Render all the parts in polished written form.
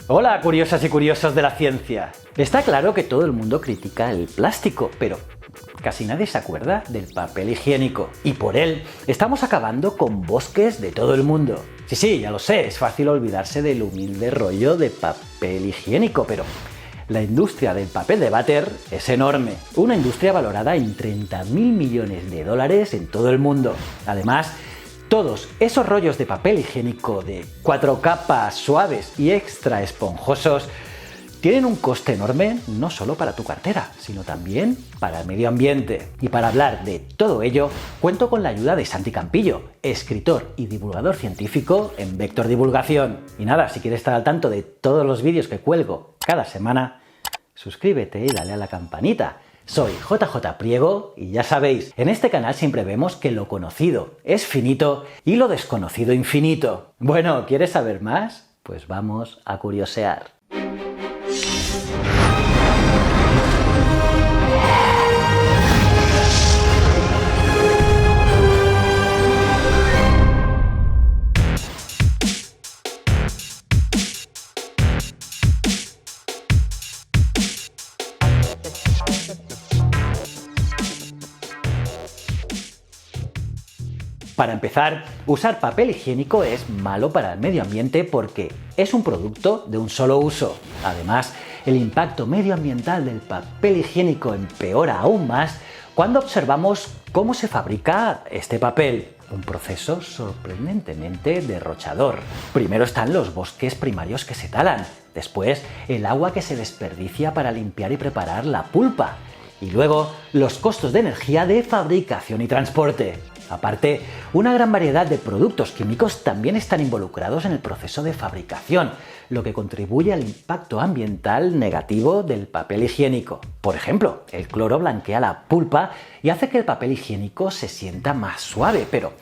Hola, curiosas y curiosos de la ciencia. Está claro que todo el mundo critica el plástico, pero casi nadie se acuerda del papel higiénico. Y por él estamos acabando con bosques de todo el mundo. Sí, ya lo sé, es fácil olvidarse del humilde rollo de papel higiénico, pero la industria del papel de váter es enorme. Una industria valorada en 30.000 millones de dólares en todo el mundo. Además, todos esos rollos de papel higiénico de 4 capas suaves y extra esponjosos tienen un coste enorme no solo para tu cartera, sino también para el medio ambiente. Y para hablar de todo ello, cuento con la ayuda de Santi Campillo, escritor y divulgador científico en Vector Divulgación. Y nada, si quieres estar al tanto de todos los vídeos que cuelgo cada semana, suscríbete y dale a la campanita. Soy JJ Priego y ya sabéis, en este canal siempre vemos que lo conocido es finito y lo desconocido infinito. Bueno, ¿quieres saber más? Pues vamos a curiosear. Para empezar, usar papel higiénico es malo para el medio ambiente porque es un producto de un solo uso. Además, el impacto medioambiental del papel higiénico empeora aún más cuando observamos cómo se fabrica este papel. Un proceso sorprendentemente derrochador. Primero están los bosques primarios que se talan, después el agua que se desperdicia para limpiar y preparar la pulpa, y luego los costos de energía de fabricación y transporte. Aparte, una gran variedad de productos químicos también están involucrados en el proceso de fabricación, lo que contribuye al impacto ambiental negativo del papel higiénico. Por ejemplo, el cloro blanquea la pulpa y hace que el papel higiénico se sienta más suave, pero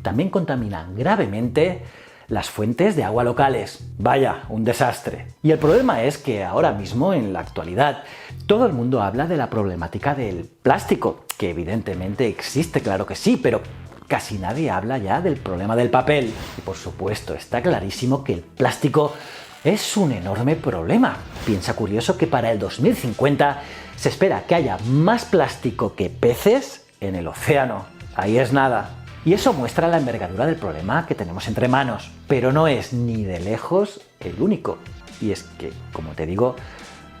también contamina gravemente las fuentes de agua locales. Vaya, un desastre. Y el problema es que ahora mismo, en la actualidad, todo el mundo habla de la problemática del plástico, que evidentemente existe, claro que sí, pero casi nadie habla ya del problema del papel. Y por supuesto, está clarísimo que el plástico es un enorme problema. Piensa curioso que para el 2050 se espera que haya más plástico que peces en el océano. Ahí es nada. Y eso muestra la envergadura del problema que tenemos entre manos. Pero no es ni de lejos el único. Y es que, como te digo,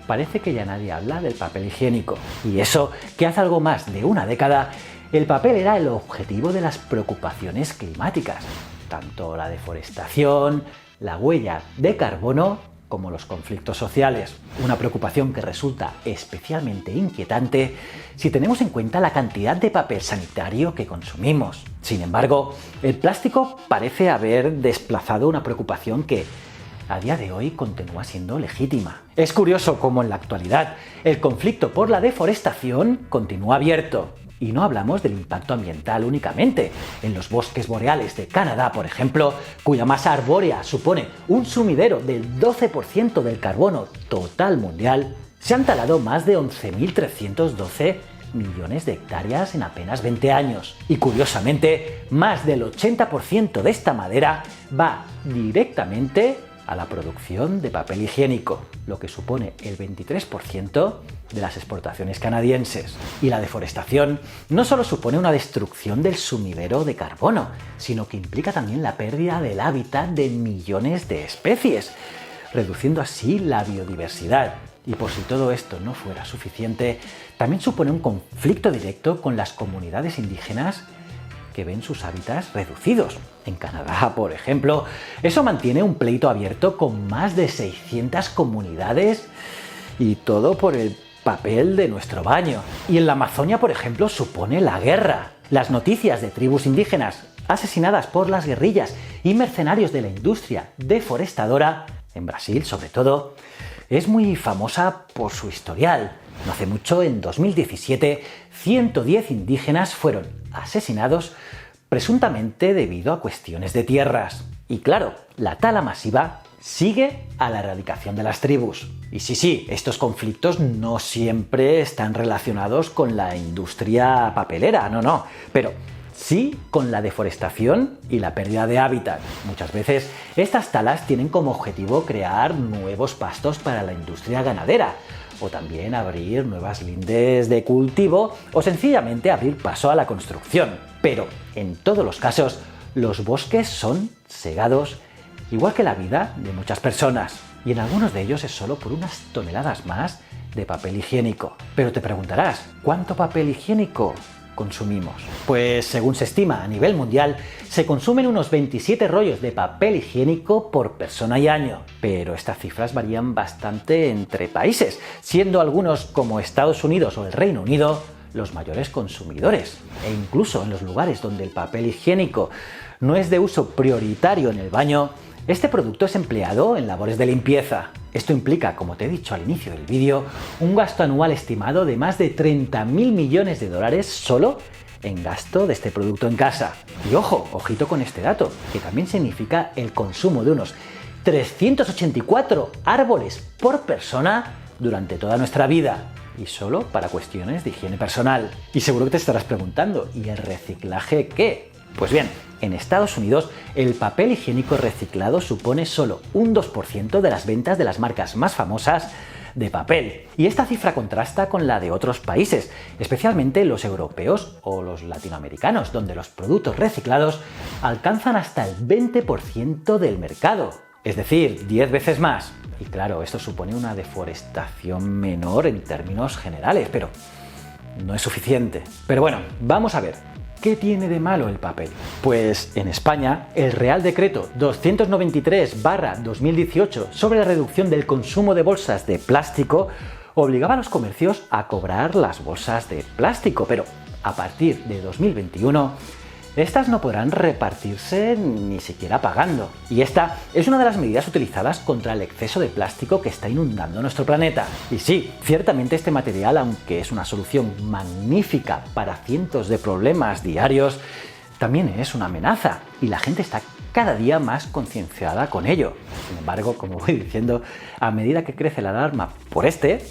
parece que ya nadie habla del papel higiénico. Y eso que hace algo más de una década, el papel era el objetivo de las preocupaciones climáticas. Tanto la deforestación, la huella de carbono, como los conflictos sociales. Una preocupación que resulta especialmente inquietante si tenemos en cuenta la cantidad de papel sanitario que consumimos. Sin embargo, el plástico parece haber desplazado una preocupación que a día de hoy continúa siendo legítima. Es curioso cómo en la actualidad el conflicto por la deforestación continúa abierto. Y no hablamos del impacto ambiental únicamente. En los bosques boreales de Canadá, por ejemplo, cuya masa arbórea supone un sumidero del 12% del carbono total mundial, se han talado más de 11.312 millones de hectáreas en apenas 20 años. Y curiosamente, más del 80% de esta madera va directamente a la producción de papel higiénico, lo que supone el 23% de las exportaciones canadienses. Y la deforestación no solo supone una destrucción del sumidero de carbono, sino que implica también la pérdida del hábitat de millones de especies, reduciendo así la biodiversidad. Y por si todo esto no fuera suficiente, también supone un conflicto directo con las comunidades indígenas que ven sus hábitats reducidos. En Canadá, por ejemplo, eso mantiene un pleito abierto con más de 600 comunidades y todo por el papel de nuestro baño. Y en la Amazonia, por ejemplo, supone la guerra. Las noticias de tribus indígenas asesinadas por las guerrillas y mercenarios de la industria deforestadora, en Brasil sobre todo, es muy famosa por su historial. No hace mucho, en 2017, 110 indígenas fueron asesinados presuntamente debido a cuestiones de tierras. Y claro, la tala masiva sigue a la erradicación de las tribus. Y sí, estos conflictos no siempre están relacionados con la industria papelera, no, pero sí con la deforestación y la pérdida de hábitat. Muchas veces estas talas tienen como objetivo crear nuevos pastos para la industria ganadera, o también abrir nuevas lindes de cultivo, o sencillamente abrir paso a la construcción. Pero en todos los casos, los bosques son segados, igual que la vida de muchas personas, y en algunos de ellos es solo por unas toneladas más de papel higiénico. Pero te preguntarás, ¿cuánto papel higiénico consumimos? Pues según se estima a nivel mundial, se consumen unos 27 rollos de papel higiénico por persona y año. Pero estas cifras varían bastante entre países, siendo algunos como Estados Unidos o el Reino Unido los mayores consumidores. E incluso en los lugares donde el papel higiénico no es de uso prioritario en el baño, este producto es empleado en labores de limpieza. Esto implica, como te he dicho al inicio del vídeo, un gasto anual estimado de más de 30.000 millones de dólares solo en gasto de este producto en casa. Y ojo, ojito con este dato, que también significa el consumo de unos 384 árboles por persona durante toda nuestra vida. Y solo para cuestiones de higiene personal. Y seguro que te estarás preguntando, ¿y el reciclaje qué? Pues bien, en Estados Unidos el papel higiénico reciclado supone solo un 2% de las ventas de las marcas más famosas de papel. Y esta cifra contrasta con la de otros países, especialmente los europeos o los latinoamericanos, donde los productos reciclados alcanzan hasta el 20% del mercado. Es decir, 10 veces más. Y claro, esto supone una deforestación menor en términos generales, pero no es suficiente. Pero bueno, vamos a ver, ¿qué tiene de malo el papel? Pues en España, el Real Decreto 293/2018 sobre la reducción del consumo de bolsas de plástico obligaba a los comercios a cobrar las bolsas de plástico, pero a partir de 2021 estas no podrán repartirse ni siquiera pagando. Y esta es una de las medidas utilizadas contra el exceso de plástico que está inundando nuestro planeta. Y sí, ciertamente este material, aunque es una solución magnífica para cientos de problemas diarios, también es una amenaza y la gente está cada día más concienciada con ello. Sin embargo, como voy diciendo, a medida que crece la alarma por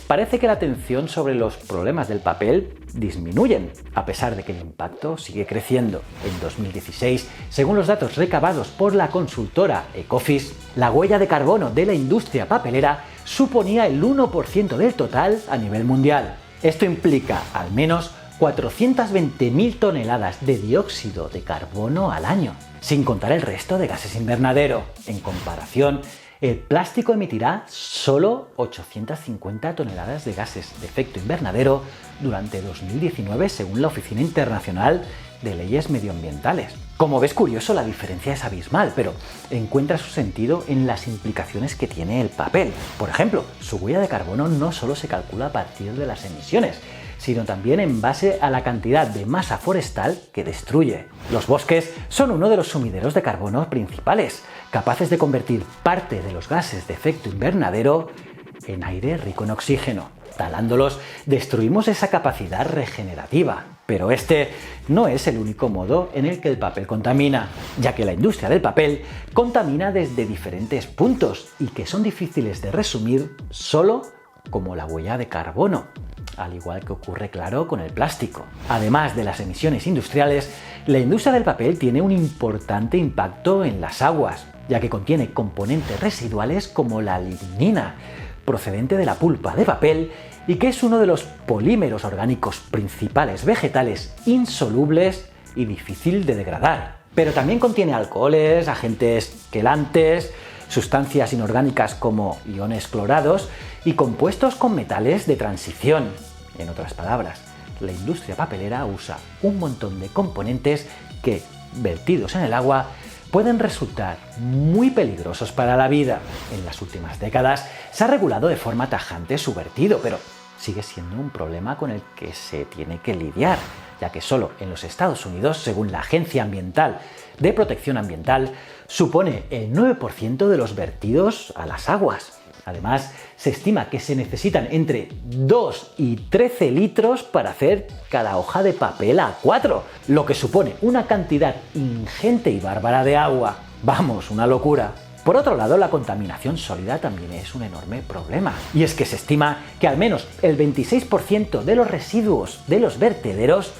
parece que la atención sobre los problemas del papel disminuyen, a pesar de que el impacto sigue creciendo. En 2016, según los datos recabados por la consultora Ecofys, la huella de carbono de la industria papelera suponía el 1% del total a nivel mundial. Esto implica al menos 420.000 toneladas de dióxido de carbono al año, sin contar el resto de gases invernadero. En comparación, el plástico emitirá solo 850 toneladas de gases de efecto invernadero durante 2019, según la Oficina Internacional de Leyes Medioambientales. Como ves, curioso, la diferencia es abismal, pero encuentra su sentido en las implicaciones que tiene el papel. Por ejemplo, su huella de carbono no solo se calcula a partir de las emisiones, sino también en base a la cantidad de masa forestal que destruye. Los bosques son uno de los sumideros de carbono principales, capaces de convertir parte de los gases de efecto invernadero en aire rico en oxígeno. Talándolos, destruimos esa capacidad regenerativa. Pero este no es el único modo en el que el papel contamina, ya que la industria del papel contamina desde diferentes puntos y que son difíciles de resumir solo como la huella de carbono, al igual que ocurre, claro, con el plástico. Además de las emisiones industriales, la industria del papel tiene un importante impacto en las aguas, ya que contiene componentes residuales como la lignina, procedente de la pulpa de papel y que es uno de los polímeros orgánicos principales vegetales insolubles y difícil de degradar. Pero también contiene alcoholes, agentes quelantes, sustancias inorgánicas como iones clorados y compuestos con metales de transición. En otras palabras, la industria papelera usa un montón de componentes que, vertidos en el agua, pueden resultar muy peligrosos para la vida. En las últimas décadas se ha regulado de forma tajante su vertido, pero sigue siendo un problema con el que se tiene que lidiar, ya que solo en los Estados Unidos, según la Agencia Ambiental de Protección Ambiental, supone el 9% de los vertidos a las aguas. Además, se estima que se necesitan entre 2 y 13 litros para hacer cada hoja de papel A4, lo que supone una cantidad ingente y bárbara de agua. Vamos, una locura. Por otro lado, la contaminación sólida también es un enorme problema. Y es que se estima que al menos el 26% de los residuos de los vertederos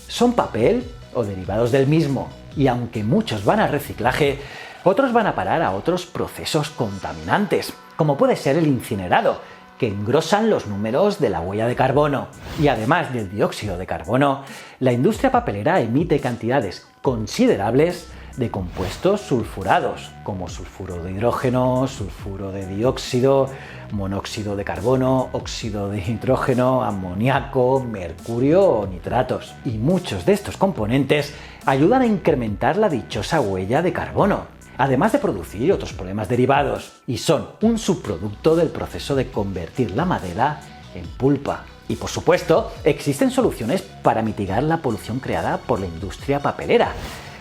son papel o derivados del mismo. Y aunque muchos van al reciclaje, otros van a parar a otros procesos contaminantes, como puede ser el incinerado, que engrosan los números de la huella de carbono. Y además del dióxido de carbono, la industria papelera emite cantidades considerables de compuestos sulfurados, como sulfuro de hidrógeno, sulfuro de dióxido, monóxido de carbono, óxido de nitrógeno, amoníaco, mercurio o nitratos. Y muchos de estos componentes ayudan a incrementar la dichosa huella de carbono, además de producir otros problemas derivados, y son un subproducto del proceso de convertir la madera en pulpa. Y por supuesto, existen soluciones para mitigar la polución creada por la industria papelera.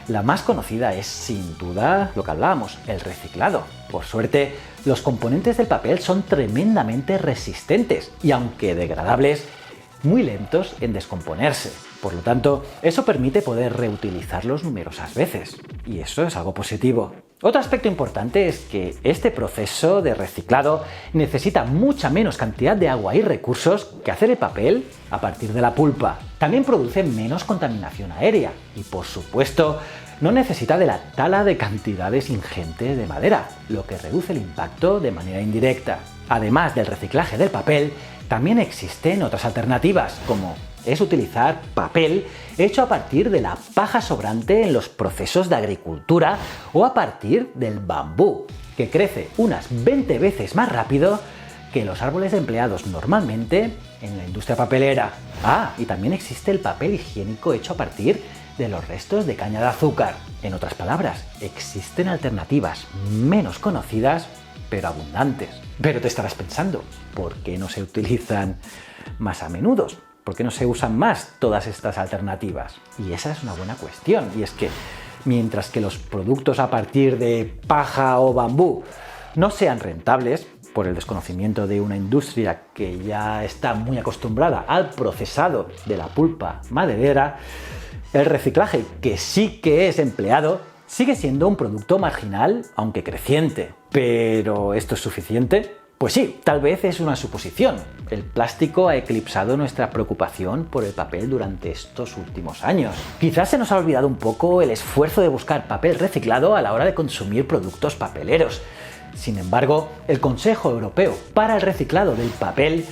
La más conocida es, sin duda, lo que hablábamos, el reciclado. Por suerte, los componentes del papel son tremendamente resistentes y, aunque degradables, muy lentos en descomponerse. Por lo tanto, eso permite poder reutilizarlos numerosas veces, y eso es algo positivo. Otro aspecto importante es que este proceso de reciclado necesita mucha menos cantidad de agua y recursos que hacer el papel a partir de la pulpa. También produce menos contaminación aérea y, por supuesto, no necesita de la tala de cantidades ingentes de madera, lo que reduce el impacto de manera indirecta. Además del reciclaje del papel, también existen otras alternativas, como es utilizar papel hecho a partir de la paja sobrante en los procesos de agricultura o a partir del bambú, que crece unas 20 veces más rápido que los árboles empleados normalmente en la industria papelera. Y también existe el papel higiénico hecho a partir de los restos de caña de azúcar. En otras palabras, existen alternativas menos conocidas, pero abundantes. Pero te estarás pensando, ¿por qué no se utilizan más a menudo? ¿Por qué no se usan más todas estas alternativas? Y esa es una buena cuestión, y es que mientras que los productos a partir de paja o bambú no sean rentables, por el desconocimiento de una industria que ya está muy acostumbrada al procesado de la pulpa maderera, el reciclaje, que sí que es empleado, sigue siendo un producto marginal, aunque creciente. ¿Pero esto es suficiente? Pues sí, tal vez es una suposición. El plástico ha eclipsado nuestra preocupación por el papel durante estos últimos años. Quizás se nos ha olvidado un poco el esfuerzo de buscar papel reciclado a la hora de consumir productos papeleros. Sin embargo, el Consejo Europeo para el Reciclado del Papel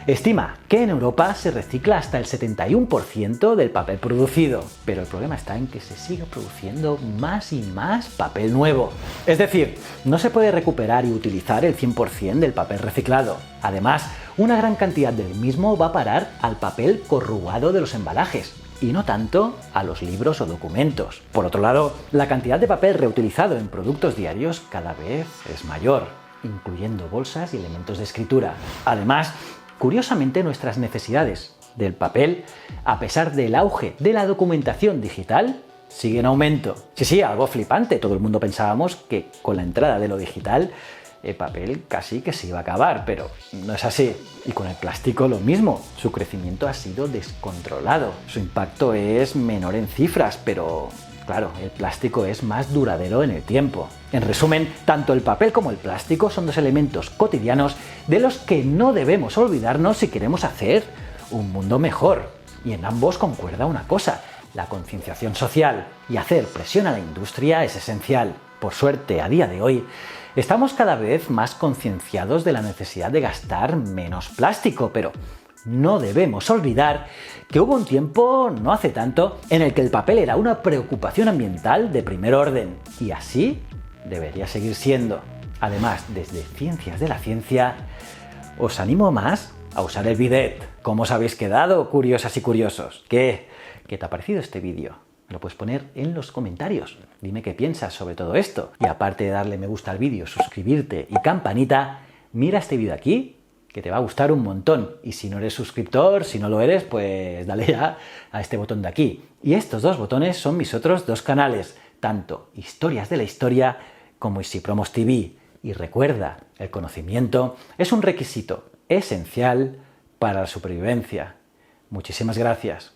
estima que en Europa se recicla hasta el 71% del papel producido, pero el problema está en que se sigue produciendo más y más papel nuevo. Es decir, no se puede recuperar y utilizar el 100% del papel reciclado. Además, una gran cantidad del mismo va a parar al papel corrugado de los embalajes, y no tanto a los libros o documentos. Por otro lado, la cantidad de papel reutilizado en productos diarios cada vez es mayor, incluyendo bolsas y elementos de escritura. Además, curiosamente, nuestras necesidades del papel, a pesar del auge de la documentación digital, siguen en aumento. Sí, algo flipante. Todo el mundo pensábamos que con la entrada de lo digital, el papel casi que se iba a acabar, pero no es así. Y con el plástico lo mismo. Su crecimiento ha sido descontrolado. Su impacto es menor en cifras, pero claro, el plástico es más duradero en el tiempo. En resumen, tanto el papel como el plástico son dos elementos cotidianos de los que no debemos olvidarnos si queremos hacer un mundo mejor. Y en ambos concuerda una cosa: la concienciación social y hacer presión a la industria es esencial. Por suerte, a día de hoy, estamos cada vez más concienciados de la necesidad de gastar menos plástico, pero no debemos olvidar que hubo un tiempo, no hace tanto, en el que el papel era una preocupación ambiental de primer orden, y así debería seguir siendo. Además, desde Ciencias de la Ciencia, os animo más a usar el bidet. ¿Cómo os habéis quedado, curiosas y curiosos? ¿Qué te ha parecido este vídeo? Me lo puedes poner en los comentarios. Dime qué piensas sobre todo esto. Y aparte de darle me gusta al vídeo, suscribirte y campanita, mira este vídeo aquí, que te va a gustar un montón. Y si no eres suscriptor, si no lo eres, pues dale ya a este botón de aquí. Y estos dos botones son mis otros dos canales, tanto Historias de la Historia como Isipromos TV. Y recuerda, el conocimiento es un requisito esencial para la supervivencia. Muchísimas gracias.